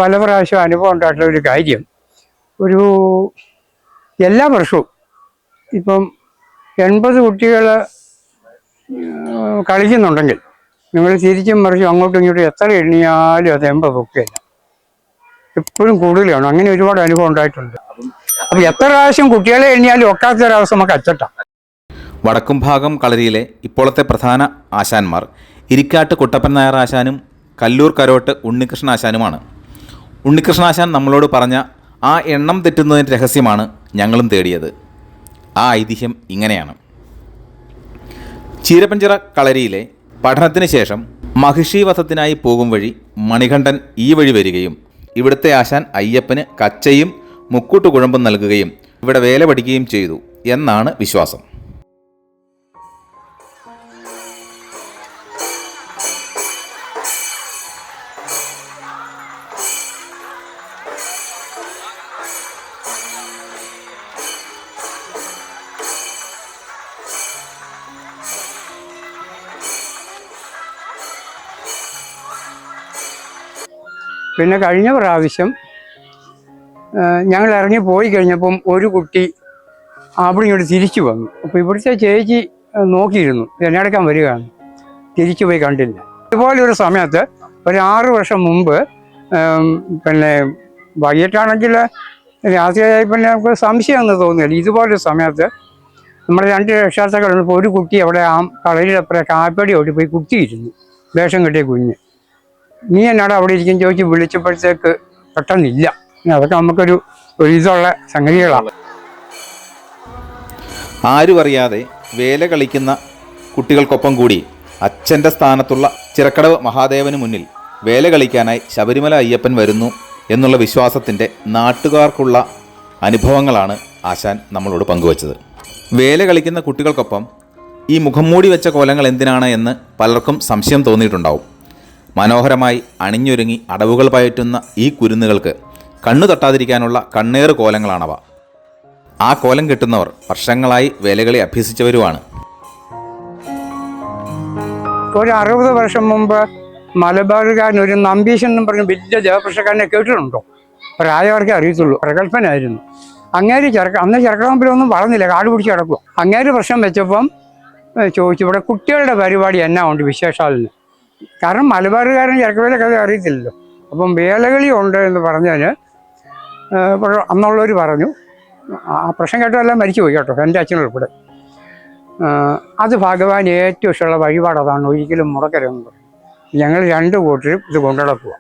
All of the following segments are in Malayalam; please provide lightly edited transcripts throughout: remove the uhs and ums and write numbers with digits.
പല പ്രാവശ്യം അനുഭവം ഉണ്ടായിട്ടുള്ള ഒരു കാര്യം, ഒരു എല്ലാ വർഷവും ഇപ്പം 80 കുട്ടികൾ കളിക്കുന്നുണ്ടെങ്കിൽ നിങ്ങൾ തിരിച്ചും മറിച്ചും അങ്ങോട്ടും ഇങ്ങോട്ടും എത്ര എണ്ണിയാലും അത് 80 പൊക്കുകയില്ല, എപ്പോഴും കൂടുതലാണ്. അങ്ങനെ ഒരുപാട് അനുഭവം ഉണ്ടായിട്ടുണ്ട്. അപ്പം എത്ര പ്രാവശ്യം കുട്ടികളെ എണ്ണിയാലും ഒക്കാത്തൊരവസ്ഥ നമുക്ക് അച്ചട്ടാം. വടക്കും ഭാഗം കളരിയിലെ ഇപ്പോഴത്തെ പ്രധാന ആശാന്മാർ ഇരിക്കാട്ട് കുട്ടപ്പൻ നായർ ആശാനും കല്ലൂർ കരോട്ട് ഉണ്ണികൃഷ്ണ ആശാനുമാണ്. ഉണ്ണികൃഷ്ണാശാൻ നമ്മളോട് പറഞ്ഞ ആ എണ്ണം തെറ്റുന്നതിൻ്റെ രഹസ്യമാണ് ഞങ്ങളും തേടിയത്. ആ ഐതിഹ്യം ഇങ്ങനെയാണ്. ചീരപ്പഞ്ചിറ കളരിയിലെ പഠനത്തിന് ശേഷം മഹിഷീവധത്തിനായി പോകും വഴി മണികണ്ഠൻ ഈ വഴി വരികയും ഇവിടുത്തെ ആശാൻ അയ്യപ്പന് കച്ചയും മുക്കൂട്ട് കുഴമ്പും നൽകുകയും ഇവിടെ വേല പഠിക്കുകയും ചെയ്തു എന്നാണ് വിശ്വാസം. പിന്നെ കഴിഞ്ഞ പ്രാവശ്യം ഞങ്ങൾ ഇറങ്ങി പോയി കഴിഞ്ഞപ്പം ഒരു കുട്ടി അവിടെ ഇങ്ങോട്ട് തിരിച്ചു വന്നു. അപ്പോൾ ഇവിടുത്തെ ചേച്ചി നോക്കിയിരുന്നു, എന്നെടുക്കാൻ വരികയാണ്, തിരിച്ചു പോയി കണ്ടില്ല. ഇതുപോലൊരു സമയത്ത് ഒരു 6 വർഷം മുമ്പ് പിന്നെ വൈകിട്ടാണെങ്കിൽ രാത്രിയായി പിന്നെ നമുക്ക് സംശയമെന്ന് തോന്നിയില്ല. ഇതുപോലൊരു സമയത്ത് നമ്മുടെ 2 രക്ഷാർത്ഥകളുള്ളപ്പോൾ ഒരു കുട്ടി അവിടെ ആ കളരിയിലപ്പുറം കാപ്പടി ഓടി പോയി കുത്തിയിരുന്നു, വേഷം കെട്ടിയ കുഞ്ഞ്. നീ എന്നാട് അവിടെ ഇരിക്കും ചോദിച്ച് വിളിച്ചപ്പോഴത്തേക്ക് പെട്ടെന്നില്ല. അതൊക്കെ നമുക്കൊരു ഇതുള്ള സംഗതികളാണ്. ആരും അറിയാതെ വേല കളിക്കുന്ന കുട്ടികൾക്കൊപ്പം കൂടി അച്ഛൻ്റെ സ്ഥാനത്തുള്ള ചിറക്കടവ് മഹാദേവന് മുന്നിൽ വേല കളിക്കാനായി ശബരിമല അയ്യപ്പൻ വരുന്നു എന്നുള്ള വിശ്വാസത്തിൻ്റെ നാട്ടുകാർക്കുള്ള അനുഭവങ്ങളാണ് ആശാൻ നമ്മളോട് പങ്കുവച്ചത്. വേല കളിക്കുന്ന കുട്ടികൾക്കൊപ്പം ഈ മുഖം മൂടി വെച്ച കോലങ്ങൾ എന്തിനാണ് എന്ന് പലർക്കും സംശയം തോന്നിയിട്ടുണ്ടാവും. മനോഹരമായി അണിഞ്ഞൊരുങ്ങി അടവുകൾ പയറ്റുന്ന ഈ കുരുന്നുകൾക്ക് കണ്ണു തട്ടാതിരിക്കാനുള്ള കണ്ണേറ് കോലങ്ങളാണവ. ആ കോലം കെട്ടുന്നവർ വർഷങ്ങളായി വേലകളി അഭ്യസിച്ചവരുമാണ്. ഒരു 60 വർഷം മുമ്പ് മലബാറുകാരൻ ഒരു നമ്പീശൻ എന്ന് പറഞ്ഞ വലിയ ദേവപ്രശ്നക്കാരനെ കേട്ടിട്ടുണ്ടോ? പ്രായവർക്കേ അറിയത്തുള്ളൂ, പ്രഗത്ഭനായിരുന്നു. അങ്ങേര് അന്ന് ചെറുക്കമ്പലൊന്നും വളർന്നില്ല, കാട് പിടിച്ച് കിടക്കുക. അങ്ങേര് പ്രശ്നം വെച്ചപ്പം ചോദിച്ചു, ഇവിടെ കുട്ടികളുടെ പരിപാടി എന്നാ ഉണ്ട് വിശേഷാലിന്? കാരണം മലബാറുകാരൻ ചെറുക്കവേല കഥ അറിയത്തില്ലല്ലോ. അപ്പം വേലകളി ഉണ്ട് എന്ന് പറഞ്ഞതിന് അന്നുള്ളവർ പറഞ്ഞു, ആ പ്രശ്നം കേട്ടതെല്ലാം മരിച്ചുപോയി കേട്ടോ, എൻ്റെ അച്ഛനുൾപ്പെടെ. അത് ഭഗവാൻ ഏറ്റവും ഇഷ്ടമുള്ള വഴിപാട് അതാണ്, ഒരിക്കലും മുടക്കരുതെന്ന് പറയും. ഞങ്ങൾ 2 കൂട്ടരും ഇത് കൊണ്ടുനടക്കുക.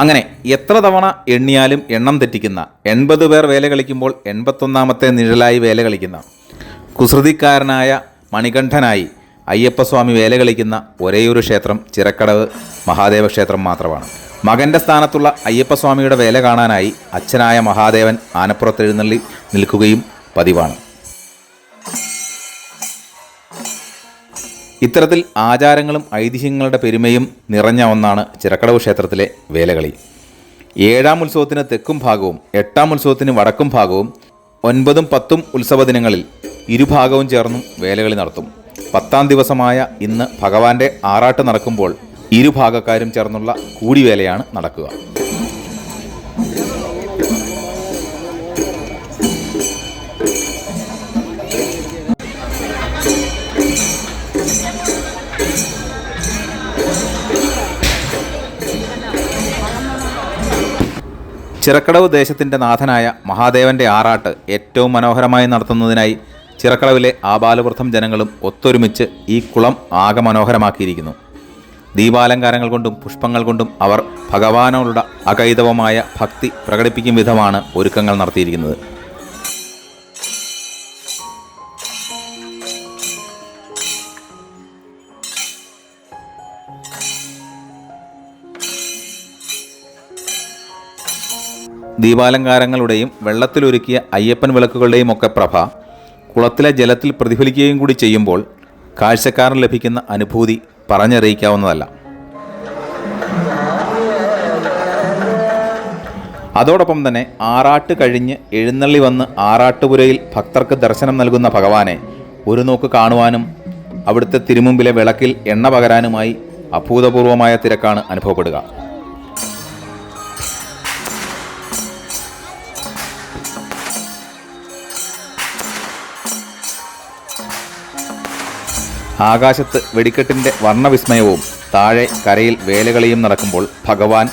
അങ്ങനെ എത്ര തവണ എണ്ണിയാലും എണ്ണം തെറ്റിക്കുന്ന 80 പേർ വേല കളിക്കുമ്പോൾ 81ാമത്തെ നിഴലായി വേല കളിക്കുന്ന കുസൃതിക്കാരനായ മണികണ്ഠനായി അയ്യപ്പസ്വാമി വേല കളിക്കുന്ന ഒരേയൊരു ക്ഷേത്രം ചിറക്കടവ് മഹാദേവ ക്ഷേത്രം മാത്രമാണ്. മകൻ്റെ സ്ഥാനത്തുള്ള അയ്യപ്പസ്വാമിയുടെ വേല കാണാനായി അച്ഛനായ മഹാദേവൻ ആനപ്പുറത്ത് എഴുന്നള്ളി നിൽക്കുകയും പതിവാണ്. ഇത്തരത്തിൽ ആചാരങ്ങളും ഐതിഹ്യങ്ങളുടെ പെരുമയും നിറഞ്ഞ ഒന്നാണ് ചിറക്കടവ് ക്ഷേത്രത്തിലെ വേലകളി. 7ാം ഉത്സവത്തിന് തെക്കും ഭാഗവും 8ാം ഉത്സവത്തിന് വടക്കും ഭാഗവും 9ഉം 10ഉം ഉത്സവ ദിനങ്ങളിൽ ഇരുഭാഗവും ചേർന്നും വേലകളി നടത്തും. 10ാം ദിവസമായ ഇന്ന് ഭഗവാന്റെ ആറാട്ട് നടക്കുമ്പോൾ ഇരുഭാഗക്കാരും ചേർന്നുള്ള കൂടിവേലയാണ് നടക്കുക. ചിറക്കടവ് ദേശത്തിൻ്റെ നാഥനായ മഹാദേവൻ്റെ ആറാട്ട് ഏറ്റവും മനോഹരമായി നടത്തുന്നതിനായി ചിറക്കടവിലെ ആബാലവൃദ്ധം ജനങ്ങളും ഒത്തൊരുമിച്ച് ഈ കുളം ആകെ മനോഹരമാക്കിയിരിക്കുന്നു. ദീപാലങ്കാരങ്ങൾ കൊണ്ടും പുഷ്പങ്ങൾ കൊണ്ടും അവർ ഭഗവാനോടുള്ള അകൈതവമായ ഭക്തി പ്രകടിപ്പിക്കും വിധമാണ് ഒരുക്കങ്ങൾ നടത്തിയിരിക്കുന്നത്. ദീപാലങ്കാരങ്ങളുടെയും വെള്ളത്തിലൊരുക്കിയ അയ്യപ്പൻ വിളക്കുകളുടെയും ഒക്കെ പ്രഭ കുളത്തിലെ ജലത്തിൽ പ്രതിഫലിക്കുകയും കൂടി ചെയ്യുമ്പോൾ കാഴ്ചക്കാരന് ലഭിക്കുന്ന അനുഭൂതി പറഞ്ഞറിയിക്കാവുന്നതല്ല. അതോടൊപ്പം തന്നെ ആറാട്ട് കഴിഞ്ഞ് എഴുന്നള്ളി വന്ന് ആറാട്ടുപുരയിൽ ഭക്തർക്ക് ദർശനം നൽകുന്ന ഭഗവാനെ ഒരു നോക്ക് കാണുവാനും അവിടുത്തെ തിരുമുമ്പിലെ വിളക്കിൽ എണ്ണ പകരാനുമായി അഭൂതപൂർവമായ തിരക്കാണ് അനുഭവപ്പെടുക. ആകാശത്ത് വെടിക്കെട്ടിൻ്റെ വർണ്ണവിസ്മയവും താഴെ കരയിൽ വേലകളിയും നടക്കുമ്പോൾ ഭഗവാൻ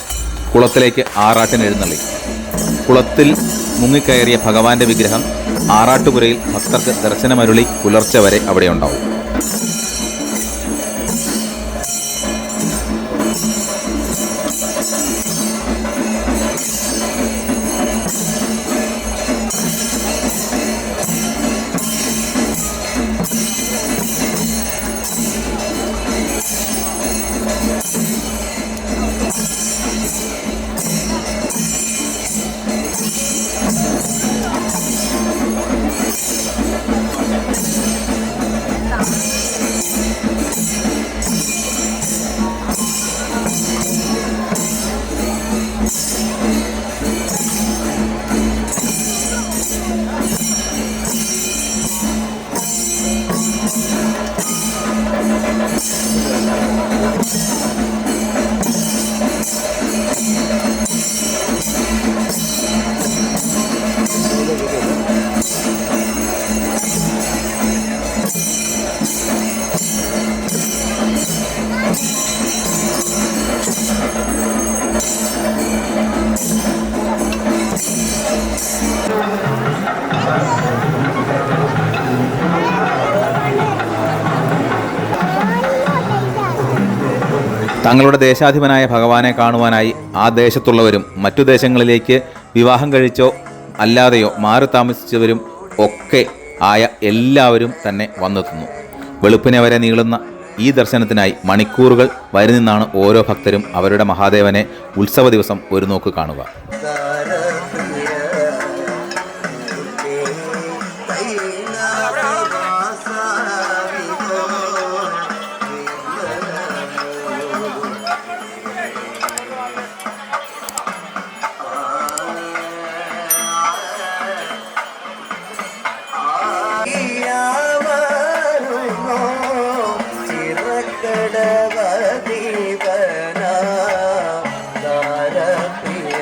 കുളത്തിലേക്ക് ആറാട്ടിന് എഴുന്നള്ളി. കുളത്തിൽ മുങ്ങിക്കയറിയ ഭഗവാന്റെ വിഗ്രഹം ആറാട്ടുപുരയിൽ ഭക്തർക്ക് ദർശനമരുളി പുലർച്ചെ വരെ അവിടെയുണ്ടാവും. തങ്ങളുടെ ദേശാധിപനായ ഭഗവാനെ കാണുവാനായി ആ ദേശത്തുള്ളവരും മറ്റു ദേശങ്ങളിലേക്ക് വിവാഹം കഴിച്ചോ അല്ലാതെയോ മാറി താമസിച്ചവരും ഒക്കെ ആയ എല്ലാവരും തന്നെ വന്നെത്തുന്നു. വെളുപ്പിനെ വരെ നീളുന്ന ഈ ദർശനത്തിനായി മണിക്കൂറുകൾ വരി നിന്നാണ് ഓരോ ഭക്തരും അവരുടെ മഹാദേവനെ ഉത്സവ ദിവസം ഒരു നോക്ക് കാണുക. ചിറക്കടവ ദീപന ദാരപ്രിയ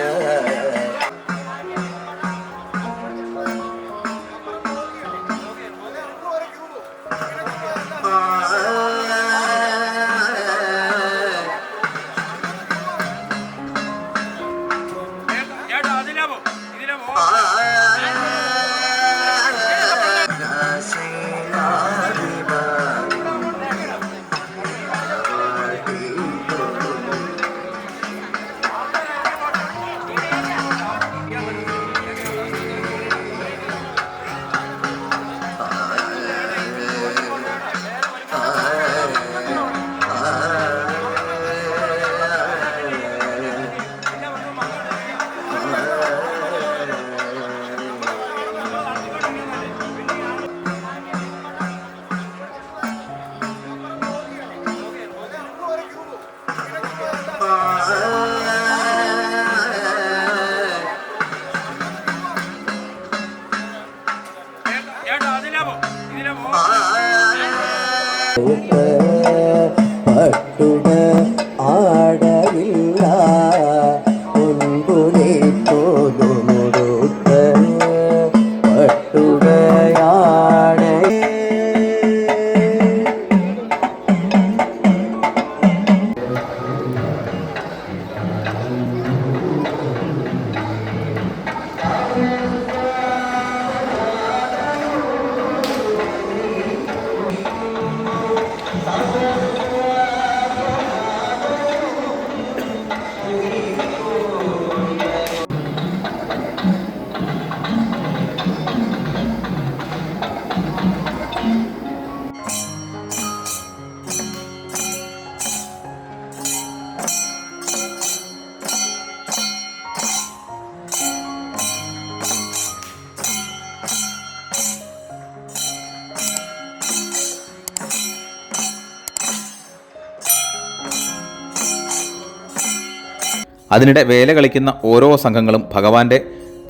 അതിനിടെ വേല കളിക്കുന്ന ഓരോ സംഘങ്ങളും ഭഗവാന്റെ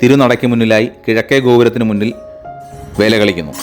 തിരുനടയ്ക്ക് മുന്നിലായി കിഴക്കേ ഗോപുരത്തിന് മുന്നിൽ വേല കളിക്കുന്നു.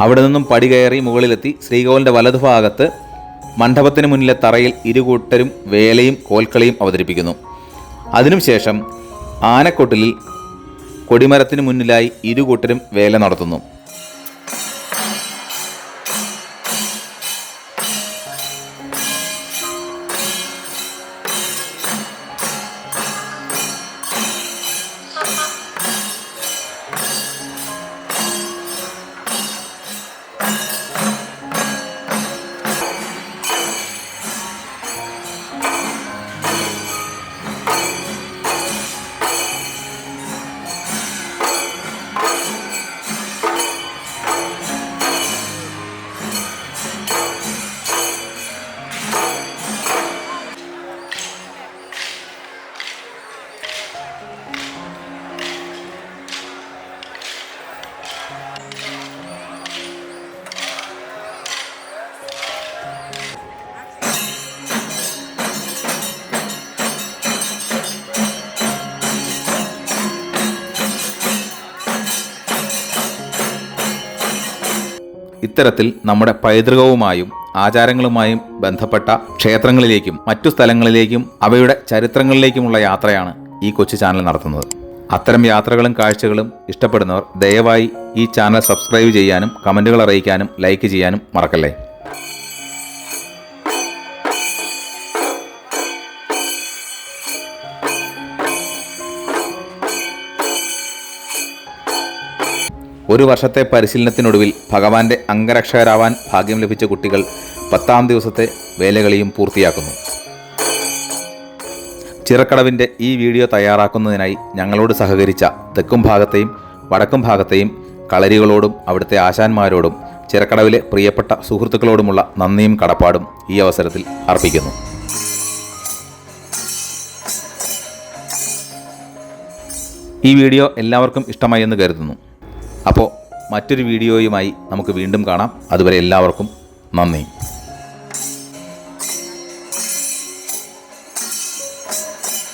അവിടെ നിന്നും പടി കയറി മുകളിലെത്തി ശ്രീകോവിലിൻ്റെ വലതുഭാഗത്ത് മണ്ഡപത്തിന് മുന്നിലെ തറയിൽ ഇരുകൂട്ടരും വേലയും കോൽക്കളിയും അവതരിപ്പിക്കുന്നു. അതിനുശേഷം ആനക്കൊട്ടിലിൽ കൊടിമരത്തിന് മുന്നിലായി ഇരുകൂട്ടരും വേല നടത്തുന്നു. ഇത്തരത്തിൽ നമ്മുടെ പൈതൃകവുമായും ആചാരങ്ങളുമായും ബന്ധപ്പെട്ട ക്ഷേത്രങ്ങളിലേക്കും മറ്റു സ്ഥലങ്ങളിലേക്കും അവയുടെ ചരിത്രങ്ങളിലേക്കുമുള്ള യാത്രയാണ് ഈ കൊച്ചു ചാനൽ നടത്തുന്നത്. അത്തരം യാത്രകളും കാഴ്ചകളും ഇഷ്ടപ്പെടുന്നവർ ദയവായി ഈ ചാനൽ സബ്സ്ക്രൈബ് ചെയ്യാനും കമൻറ്റുകൾ അറിയിക്കാനും ലൈക്ക് ചെയ്യാനും മറക്കല്ലേ. ഒരു വർഷത്തെ പരിശീലനത്തിനൊടുവിൽ ഭഗവാന്റെ അംഗരക്ഷകരാവാൻ ഭാഗ്യം ലഭിച്ച കുട്ടികൾ 10-ാം ദിവസത്തെ വേലകളിയും പൂർത്തിയാക്കുന്നു. ചിറക്കടവിൻ്റെ ഈ വീഡിയോ തയ്യാറാക്കുന്നതിനായി ഞങ്ങളോട് സഹകരിച്ച തെക്കും ഭാഗത്തെയും വടക്കും ഭാഗത്തെയും കളരികളോടും അവിടുത്തെ ആശാന്മാരോടും ചിറക്കടവിലെ പ്രിയപ്പെട്ട സുഹൃത്തുക്കളോടുമുള്ള നന്ദിയും കടപ്പാടും ഈ അവസരത്തിൽ അർപ്പിക്കുന്നു. ഈ വീഡിയോ എല്ലാവർക്കും ഇഷ്ടമായി എന്ന് കരുതുന്നു. അപ്പോൾ മറ്റൊരു വീഡിയോയുമായി നമുക്ക് വീണ്ടും കാണാം. അതുവരെ എല്ലാവർക്കും നന്ദി.